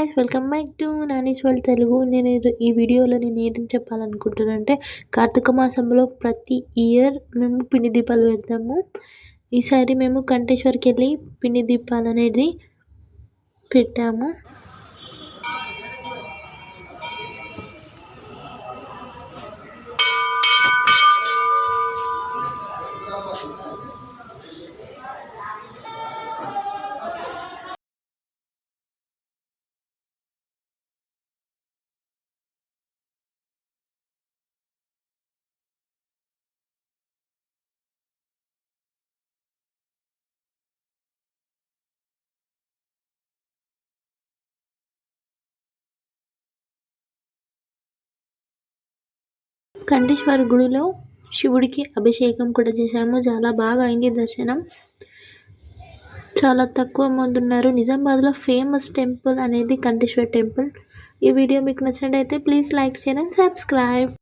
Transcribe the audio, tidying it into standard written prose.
Guys, welcome back to Nani's world Telugu. ఈ వీడియోలో నేను ఏం చెప్పాలనుకుంటున్నానంటే, కార్తీక మాసంలో ప్రతి ఇయర్ మేము పిండి దీపాలు పెడతాము. ఈసారి మేము కంటేశ్వర్కి వెళ్ళి పిండి దీపాలు అనేది పెట్టాము. కంటేశ్వర గుడిలో శివుడికి అభిషేకం కూడా చేశాము. చాలా బాగా అయింది దర్శనం. చాలా తక్కువ మంది ఉన్నారు. నిజామాబాద్లో ఫేమస్ టెంపుల్ అనేది కంటేశ్వర టెంపుల్. ఈ వీడియో మీకు నచ్చినట్లయితే please like, share and subscribe.